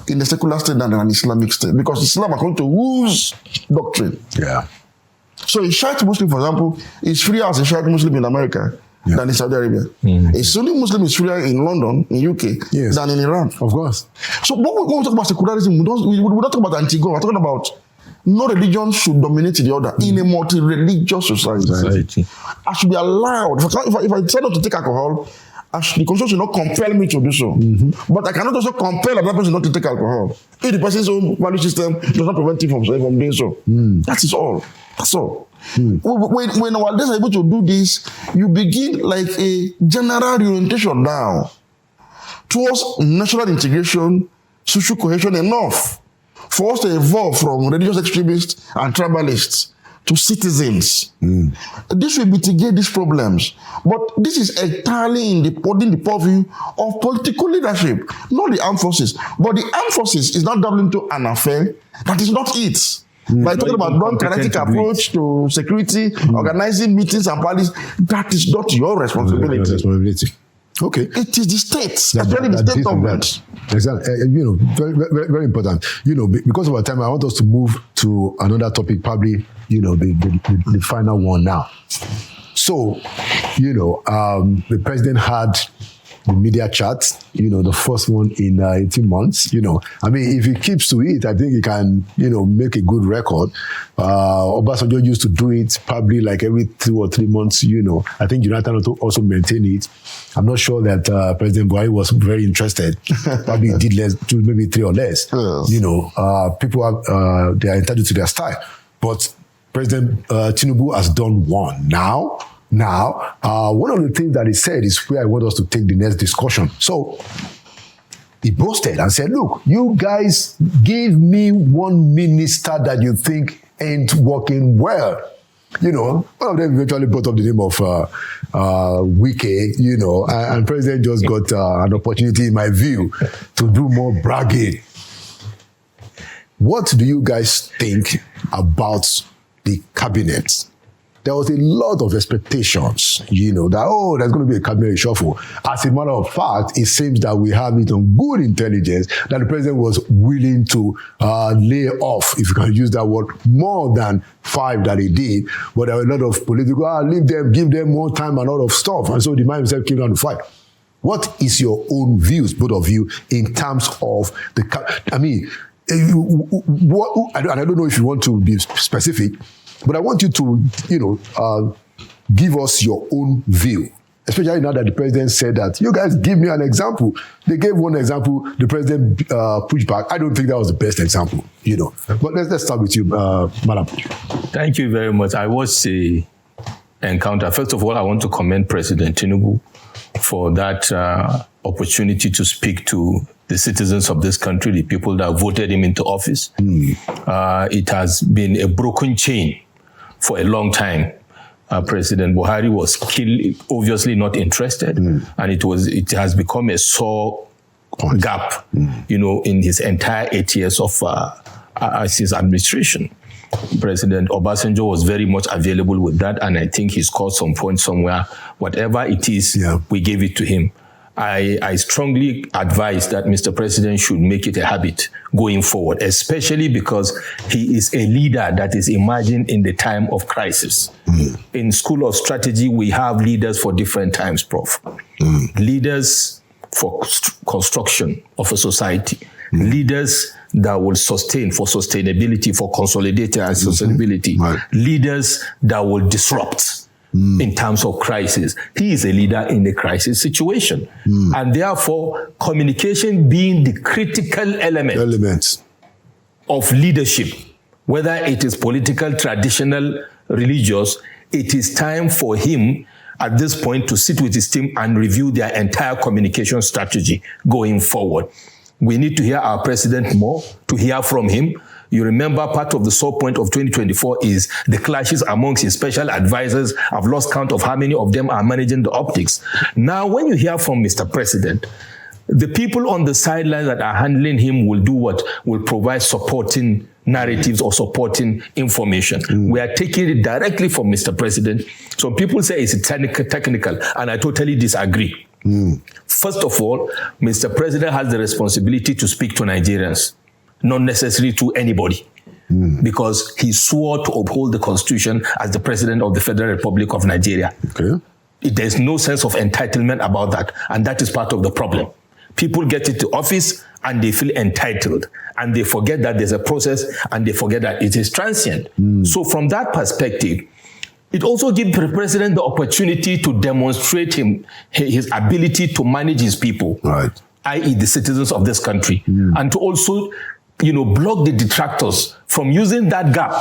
in a secular state than an Islamic state, because Islam, according to whose doctrine? So a Shiite Muslim, for example, is freer as a Shiite Muslim in America than in Saudi Arabia. A Sunni Muslim is freer in London, in UK, than in Iran. Of course. So when we talk about secularism, we don't talk about anti-God. We're talking about no religion should dominate the other in a multi-religious society. I should be allowed. If I decide not to take alcohol, the constitution should not compel me to do so. But I cannot also compel another person not to take alcohol if the person's own value system does not prevent him from doing so. That is all. That's all. When our leaders are able to do this, you begin like a general orientation now towards national integration, social cohesion enough for us to evolve from religious extremists and tribalists to citizens. This will mitigate these problems. But this is entirely in the purview of political leadership, not the armed forces. But the armed forces is not dabbling into an affair that is not it. By talking about non-kinetic approach to security, organizing meetings and parties, that is not your responsibility. Okay. It is the states, especially the state government. Exactly. Very, very, very important. Because of our time, I want us to move to another topic, probably, the final one now. So, the president had the media chat, the first one in 18 months, if he keeps to it, I think he can, make a good record. Obasanjo used to do it probably like every 2 or 3 months, I think Jonathan also maintained it. I'm not sure that President Buhari was very interested. Probably did less, maybe 3 or less. People are, they are entitled to their style. But President Tinubu has done one. Now, one of the things that he said is where I want us to take the next discussion. So, he boasted and said, look, you guys give me one minister that you think ain't working well. One of them eventually brought up the name of Wike, and President just got an opportunity, in my view, to do more bragging. What do you guys think about the cabinet, there was a lot of expectations, that, there's going to be a cabinet reshuffle. As a matter of fact, it seems that we have it on good intelligence that the president was willing to lay off, if you can use that word, more than 5 that he did. But there were a lot of political, leave them, give them more time and all of stuff. And so the man himself came down to fight. What is your own views, both of you, in terms of and I don't know if you want to be specific, but I want you to, give us your own view, especially now that the president said that, you guys give me an example. They gave one example, the president pushed back. I don't think that was the best example, But let's start with you, Madam. Thank you very much. I watched the encounter. First of all, I want to commend President Tinubu for that opportunity to speak to the citizens of this country, the people that voted him into office. It has been a broken chain for a long time. President Buhari was obviously not interested, and it has become a sore gap, in his entire 8 years of his administration. President Obasanjo was very much available with that, and I think he scored some points somewhere. Whatever it is, we gave it to him. I strongly advise that Mr. President should make it a habit going forward, especially because he is a leader that is emerging in the time of crisis. In School of Strategy, we have leaders for different times, Prof. Leaders for construction of a society. Leaders that will sustain, for sustainability, for consolidating and sustainability. Leaders that will disrupt in terms of crisis. He is a leader in a crisis situation. And therefore, communication being the critical element of leadership, whether it is political, traditional, religious, it is time for him at this point to sit with his team and review their entire communication strategy going forward. We need to hear our president more, to hear from him. You remember part of the sore point of 2024 is the clashes amongst his special advisors. I've lost count of how many of them are managing the optics. Now, when you hear from Mr. President, the people on the sidelines that are handling him will do what? Will provide supporting narratives or supporting information. We are taking it directly from Mr. President. Some people say it's technical, and I totally disagree. First of all, Mr. President has the responsibility to speak to Nigerians, not necessarily to anybody, because he swore to uphold the Constitution as the President of the Federal Republic of Nigeria. There's no sense of entitlement about that, and that is part of the problem. People get into office and they feel entitled, and they forget that there's a process, and they forget that it is transient. So from that perspective, it also gives the president the opportunity to demonstrate his ability to manage his people, i.e. the citizens of this country, and to also, block the detractors from using that gap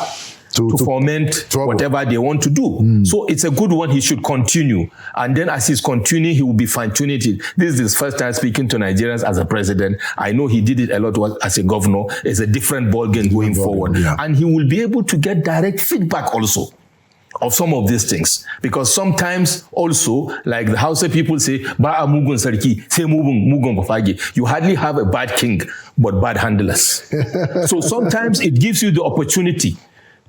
to foment whatever they want to do. So it's a good one. He should continue. And then as he's continuing, he will be fine-tuning it. This is his first time speaking to Nigerians as a president. I know he did it a lot as a governor. It's a different ballgame going forward. And he will be able to get direct feedback also of some of these things. Because sometimes also, like the Hausa people say, Ba mugun sarki, say mugun bafagi. You hardly have a bad king, but bad handlers. So sometimes it gives you the opportunity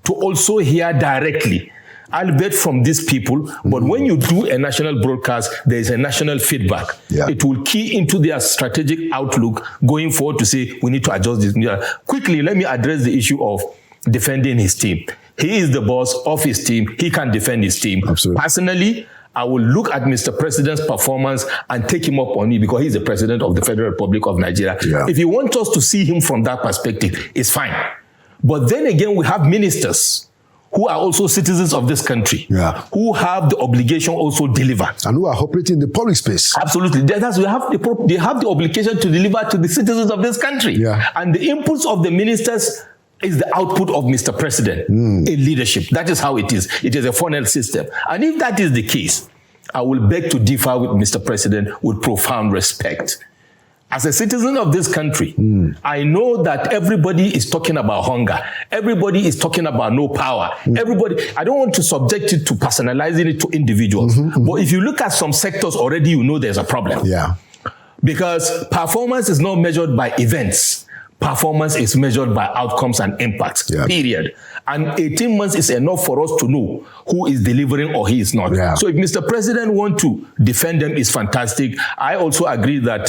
to also hear directly, albeit from these people, but when you do a national broadcast, there is a national feedback. It will key into their strategic outlook going forward to say, we need to adjust this. Quickly, let me address the issue of defending his team. He is the boss of his team. He can defend his team. Absolutely. Personally, I will look at Mr. President's performance and take him up on it because he's the President of the Federal Republic of Nigeria. If you want us to see him from that perspective, it's fine. But then again, we have ministers who are also citizens of this country, who have the obligation also deliver. And who are operating in the public space. Absolutely. They have the obligation to deliver to the citizens of this country. And the inputs of the ministers is the output of Mr. President in leadership. That is how it is. It is a funnel system. And if that is the case, I will beg to differ with Mr. President with profound respect. As a citizen of this country, I know that everybody is talking about hunger. Everybody is talking about no power. Everybody, I don't want to subject it to personalizing it to individuals. But if you look at some sectors already, you know there's a problem. Because performance is not measured by events. Performance is measured by outcomes and impacts, period. And 18 months is enough for us to know who is delivering or he is not. Yeah. So if Mr. President wants to defend them, it's fantastic. I also agree that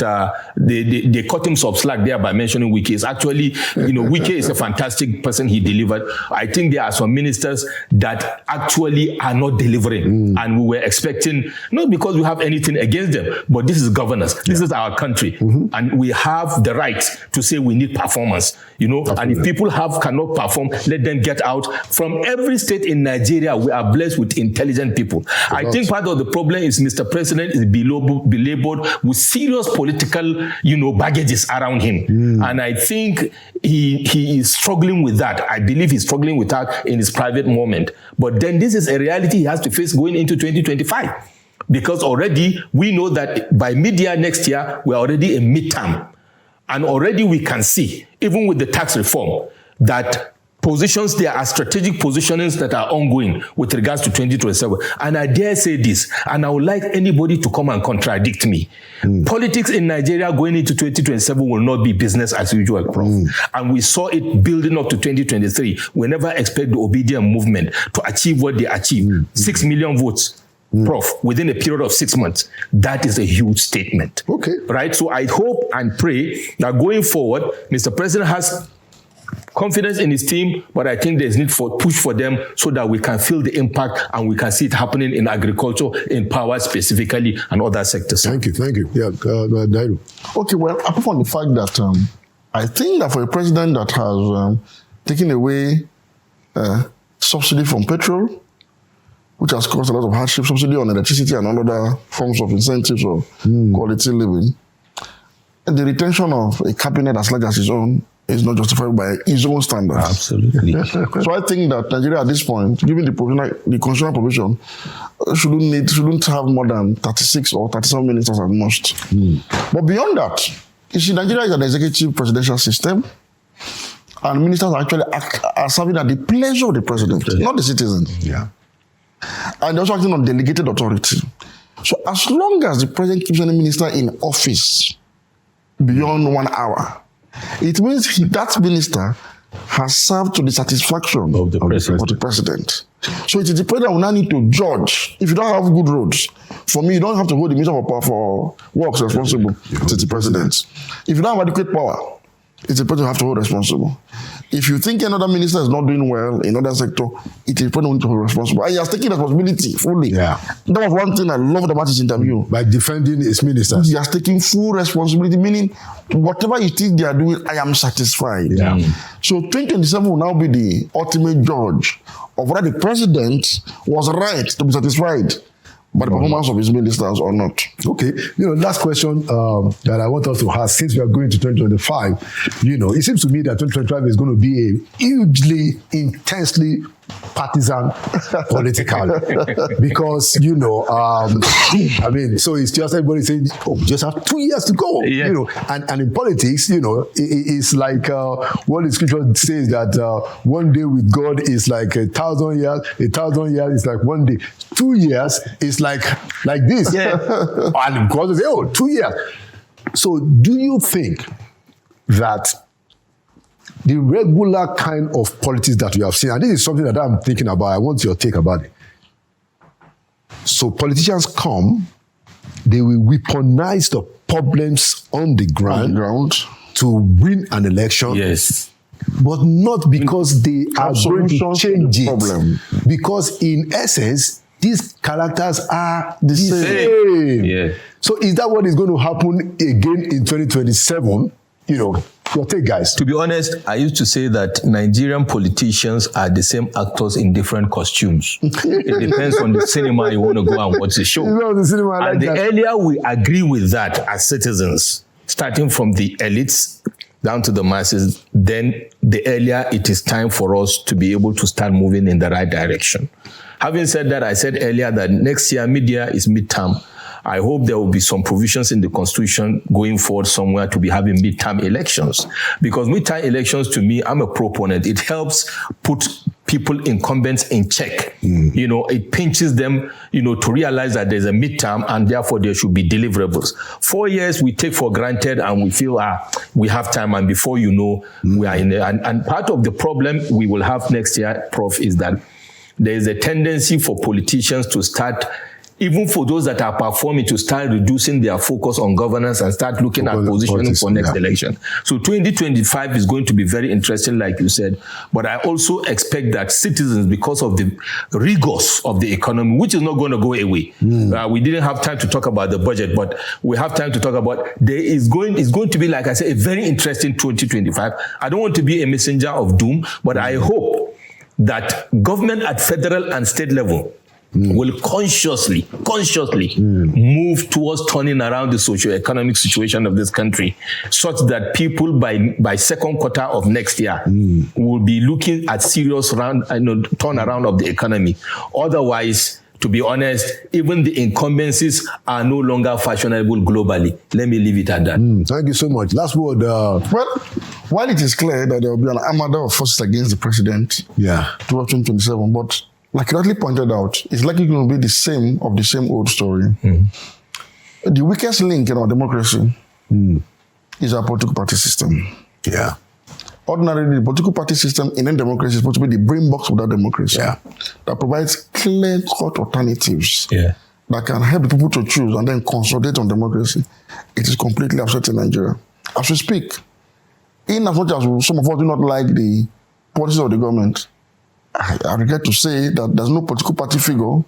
they cut him some slack there by mentioning Wike. It's actually, Wike is a fantastic person. He delivered. I think there are some ministers that actually are not delivering. And we were expecting, not because we have anything against them, but this is governance. This is our country. And we have the right to say we need performance, and if people cannot perform, let them get out. From every state in Nigeria, we are blessed with intelligent people. I think part of the problem is Mr. President is belabored with serious political, baggages around him. And I think he is struggling with that. I believe he's struggling with that in his private moment. But then this is a reality he has to face going into 2025. Because already we know that by mid-year next year, we're already in midterm. And already we can see, even with the tax reform, that there are strategic positionings that are ongoing with regards to 2027. And I dare say this, and I would like anybody to come and contradict me. Politics in Nigeria going into 2027 will not be business as usual, Prof. And we saw it building up to 2023. We never expect the obedient movement to achieve what they achieved. 6 million votes. Prof, within a period of 6 months. That is a huge statement. Okay. Right? So I hope and pray that going forward, Mr. President has confidence in his team, but I think there's need for push for them so that we can feel the impact and we can see it happening in agriculture, in power specifically, and other sectors. Thank you. Yeah, Dairo. Okay, well, apart from the fact that I think that for a president that has taken away subsidy from petrol, which has caused a lot of hardship, subsidy on electricity and other forms of incentives or quality living, and the retention of a cabinet as large as his own is not justified by his own standards. Absolutely. So I think that Nigeria at this point, given the constitutional provision, shouldn't have more than 36 or 37 ministers at most. But beyond that, you see, Nigeria is an executive presidential system, and ministers actually are serving at the pleasure of the president, not the citizen. Yeah. And they're also acting on delegated authority. So as long as the president keeps any minister in office beyond 1 hour, it means that minister has served to the satisfaction of the president. So it is the president who now need to judge. If you don't have good roads, for me, you don't have to hold the minister for works responsible to the president. If you don't have adequate power, it's the president who have to hold responsible. If you think another minister is not doing well in another sector, it is the president who need to hold responsible. And he has taken responsibility fully. Yeah. That was one thing I loved about his interview. By defending his ministers. He has taken full responsibility, meaning whatever you think they are doing, I am satisfied. Yeah. So 2027 will now be the ultimate judge of whether the president was right to be satisfied by the performance of his ministers or not. Okay. Last question that I want us to ask, since we are going to 2025, it seems to me that 2025 is going to be a hugely, intensely partisan political because, so it's just everybody saying, we just have 2 years to go, and in politics, it's like what the scripture says that 1 day with God is like 1,000 years, 1,000 years is like 1 day. 2 years is like this. Yeah. And God will say, 2 years. So do you think that the regular kind of politics that we have seen, and this is something that I'm thinking about, I want your take about it. So politicians come, they will weaponize the problems on the ground to win an election. Yes. But not because they are going to change it. Because in essence, these characters are the same. Yeah. So is that what is going to happen again in 2027? Your take, guys. To be honest, I used to say that Nigerian politicians are the same actors in different costumes. It depends on the cinema you want to go and watch the show. The earlier we agree with that as citizens, starting from the elites down to the masses, then the earlier it is time for us to be able to start moving in the right direction. Having said that, I said earlier that next year, mid-year is midterm. I hope there will be some provisions in the Constitution going forward somewhere to be having midterm elections. Because midterm elections, to me, I'm a proponent. It helps put people, incumbents in check. You know, it pinches them, you know, to realize that there's a midterm and therefore there should be deliverables. 4 years we take for granted and we feel, we have time, and before you know, we are in there. And part of the problem we will have next year, Prof, is that there is a tendency for politicians to start, even for those that are performing, to start reducing their focus on governance and start looking at positioning for next election. So 2025 is going to be very interesting, like you said. But I also expect that citizens, because of the rigors of the economy, which is not going to go away. We didn't have time to talk about the budget, but we have time to talk about, it's going to be, like I said, a very interesting 2025. I don't want to be a messenger of doom, but I hope that government at federal and state level will consciously move towards turning around the socio-economic situation of this country, such that people by second quarter of next year will be looking at serious turnaround of the economy. Otherwise, to be honest, even the incumbencies are no longer fashionable globally. Let me leave it at that. Thank you so much. Last word. Well, while it is clear that there will be an armada of forces against the president towards 2027, but like you rightly pointed out, it's likely going to be the same old story. The weakest link in our democracy is our political party system. Yeah. Ordinarily, the political party system in a democracy is supposed to be the brain box of that democracy that provides clear-cut alternatives that can help people to choose and then consolidate on democracy. It is completely absent in Nigeria. As we speak, in as much as some of us do not like the policies of the government, I regret to say that there's no political party figure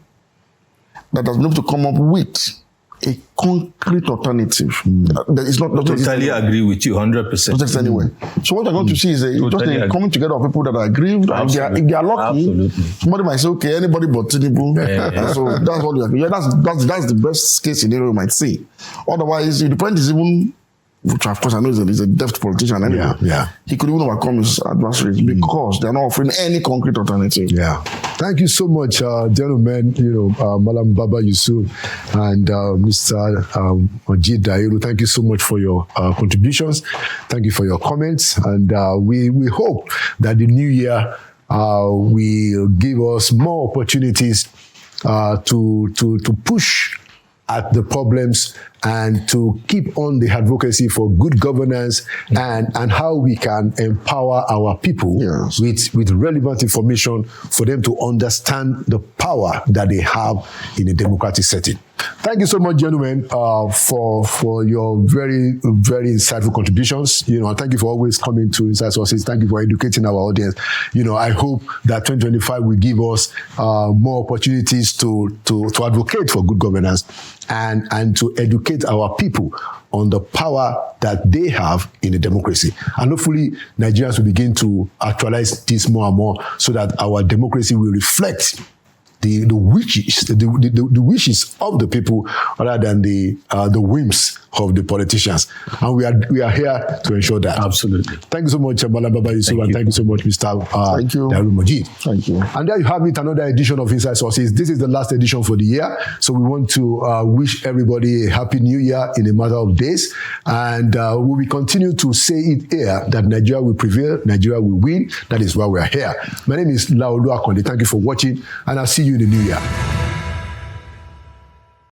that has been able to come up with a concrete alternative. That is not totally agree with you 100%. Anyway. So what you're going to see is just a coming together of people that are aggrieved. If they are lucky, somebody might say, okay, anybody but Tinubu. So that's what we are. That's the best case scenario we might see. Otherwise, the point is even, which of course I know is a deft politician anyway. He could even overcome his adversaries because they're not offering any concrete alternative. Thank you so much, gentlemen. Malam Baba Yusuf and Mr. Ojid Dairu. Thank you so much for your contributions. Thank you for your comments, and we hope that the new year will give us more opportunities to push at the problems and to keep on the advocacy for good governance and how we can empower our people with relevant information for them to understand the power that they have in a democratic setting. Thank you so much, gentlemen, for your very, very insightful contributions. And thank you for always coming to Inside Sources. Thank you for educating our audience. I hope that 2025 will give us more opportunities to advocate for good governance and to educate our people on the power that they have in a democracy. And hopefully, Nigerians will begin to actualize this more and more so that our democracy will reflect the wishes of the people rather than the whims of the politicians. And we are here to ensure that. Absolutely. Thank you so much, Malam Baba Yusuf, and thank you so much, Mr. Dairu Majid. Thank you. And there you have it, another edition of Inside Sources. This is the last edition for the year. So we want to wish everybody a happy new year in a matter of days. And we will continue to say it here that Nigeria will prevail, Nigeria will win. That is why we are here. My name is Laolu Akonde. Thank you for watching, and I'll see you in the new year.